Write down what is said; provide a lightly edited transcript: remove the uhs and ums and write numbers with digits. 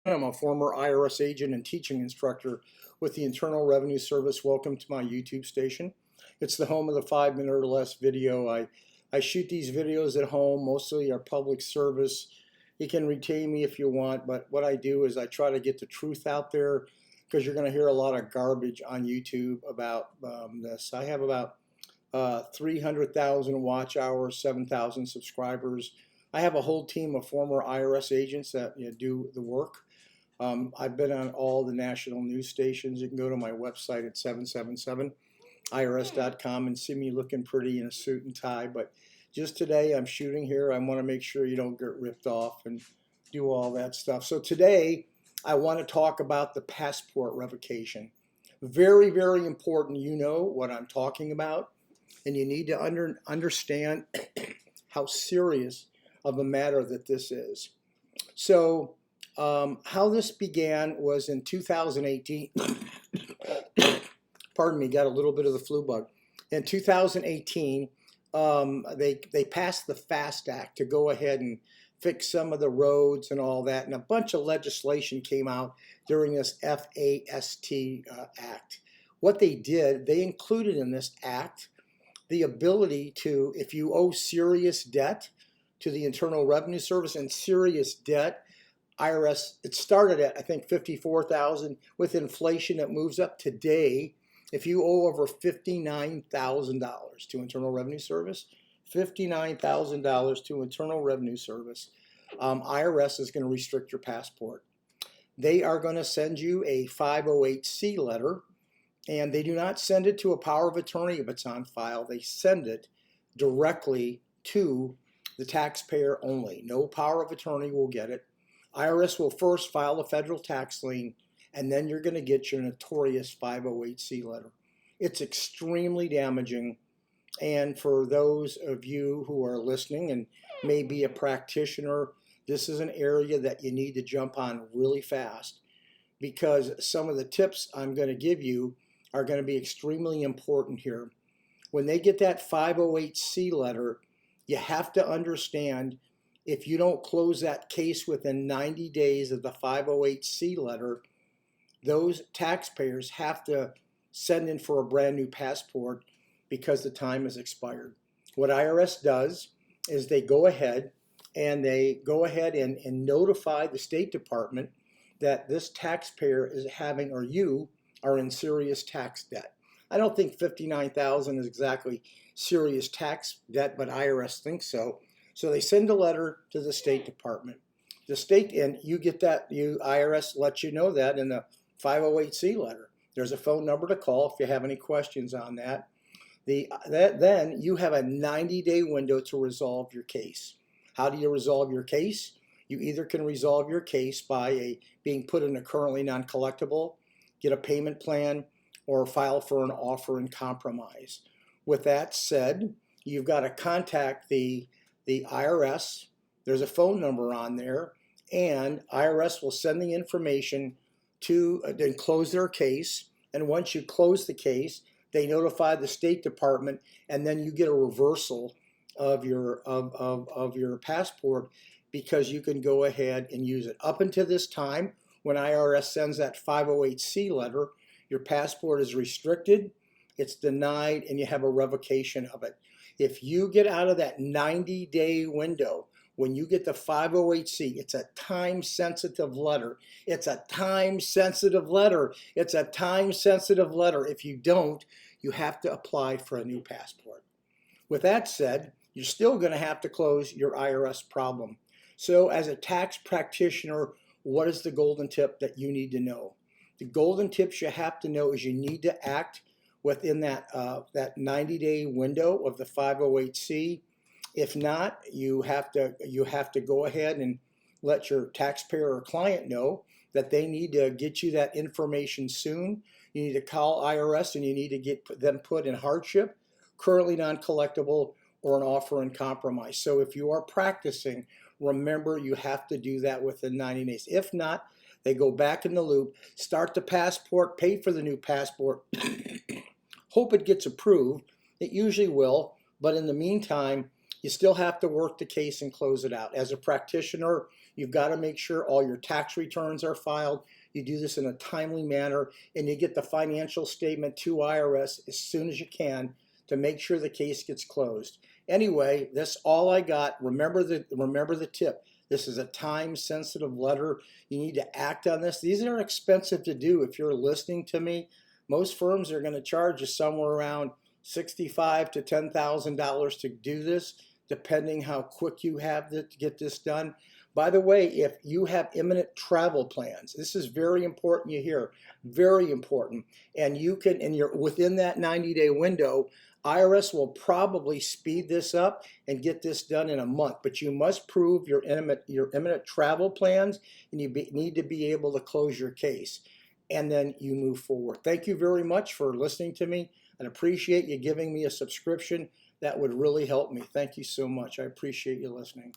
I'm a former IRS agent and teaching instructor with the Internal Revenue Service. Welcome to my YouTube station. It's the home of the 5-minute or less video. I shoot these videos at home, mostly are public service. You can retain me if you want, but what I do is I try to get the truth out there because you're going to hear a lot of garbage on YouTube about this. I have about 300,000 watch hours, 7,000 subscribers. I have a whole team of former IRS agents that do the work. I've been on all the national news stations. You can go to my website at 777irs.com and see me looking pretty in a suit and tie. But just today, I'm shooting here. I want to make sure you don't get ripped off and do all that stuff. So today, I want to talk about the passport revocation. Very, very important. You know what I'm talking about, and you need to understand how serious of a matter that this is. So how this began was in 2018. Pardon me, got a little bit of the flu bug. In 2018, they passed the FAST Act to go ahead and fix some of the roads and all that, and a bunch of legislation came out during this FAST Act. What they did, they included in this act the ability to, if you owe serious debt to the Internal Revenue Service, and serious debt, IRS, it started at, I think, $54,000. With inflation, it moves up. Today, if you owe over $59,000 to Internal Revenue Service, $59,000 to Internal Revenue Service, IRS is going to restrict your passport. They are going to send you a 508C letter, and they do not send it to a power of attorney if it's on file. They send it directly to the taxpayer only. No power of attorney will get it. IRS will first file a federal tax lien, and then you're going to get your notorious 508C letter. It's extremely damaging, and for those of you who are listening and may be a practitioner, this is an area that you need to jump on really fast, because some of the tips I'm going to give you are going to be extremely important here. When they get that 508C letter, you have to understand, if you don't close that case within 90 days of the 508C letter, those taxpayers have to send in for a brand new passport because the time has expired. What IRS does is they go ahead and notify the State Department that this taxpayer is having, or you are in serious tax debt. I don't think $59,000 is exactly serious tax debt, but IRS thinks so. So they send a letter to the State Department. The state, and you get that, IRS lets you know that in the 508C letter. There's a phone number to call if you have any questions on that. Then you have a 90-day window to resolve your case. How do you resolve your case? You either can resolve your case by being put in a currently non-collectible, get a payment plan, or file for an offer in compromise. With that said, you've got to contact the IRS. There's a phone number on there, and IRS will send the information to then close their case. And once you close the case, they notify the State Department, and then you get a reversal of your passport, because you can go ahead and use it. Up until this time, when IRS sends that 508C letter, your passport is restricted, it's denied, and you have a revocation of it. If you get out of that 90-day window, when you get the 508C, it's a time-sensitive letter. It's a time-sensitive letter. It's a time-sensitive letter. If you don't, you have to apply for a new passport. With that said, you're still going to have to close your IRS problem. So as a tax practitioner, what is the golden tip that you need to know? The golden tips you have to know is you need to act within that 90-day window of the 508C. If not, you have to go ahead and let your taxpayer or client know that they need to get you that information soon. You need to call IRS, and you need to get them put in hardship, currently non-collectible, or an offer in compromise. So if you are practicing, remember you have to do that within 90 days. If not, they go back in the loop, start the passport, pay for the new passport, hope it gets approved. It usually will, but in the meantime, you still have to work the case and close it out. As a practitioner, You've got to make sure all your tax returns are filed. You do this in a timely manner, and you get the financial statement to IRS as soon as you can to make sure the case gets closed. Anyway, that's all I got. Remember the tip. This is a time-sensitive letter. You need to act on this. These are expensive to do. If you're listening to me, most firms are going to charge you somewhere around $65,000 to $10,000 to do this, depending how quick you have to get this done. By the way, if you have imminent travel plans, this is very important you hear, very important. And you can, and you're within that 90-day window, IRS will probably speed this up and get this done in a month, but you must prove your imminent travel plans, and you need to be able to close your case, and then you move forward. Thank you very much for listening to me. I appreciate you giving me a subscription. That would really help me. Thank you so much. I appreciate you listening.